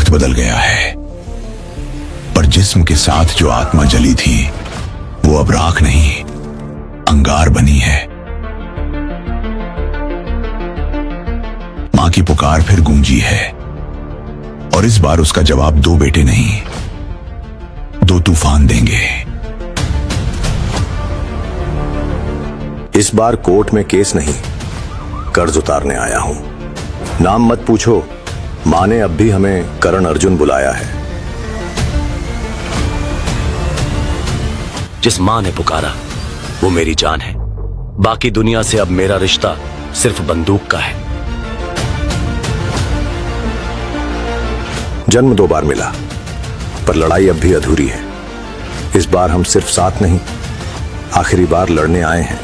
वक्त बदल गया है, पर जिस्म के साथ जो आत्मा जली थी वो अब राख नहीं, अंगार बनी है। मां की पुकार फिर गूंजी है, और इस बार उसका जवाब दो बेटे नहीं, दो तूफान देंगे। इस बार कोर्ट में केस नहीं, कर्ज उतारने आया हूं। नाम मत पूछो, मां ने अब भी हमें करण अर्जुन बुलाया है। जिस मां ने पुकारा वो मेरी जान है। बाकी दुनिया से अब मेरा रिश्ता सिर्फ बंदूक का है। जन्म 2 बार मिला, पर लड़ाई अब भी अधूरी है। इस बार हम सिर्फ साथ नहीं, आखिरी बार लड़ने आए हैं।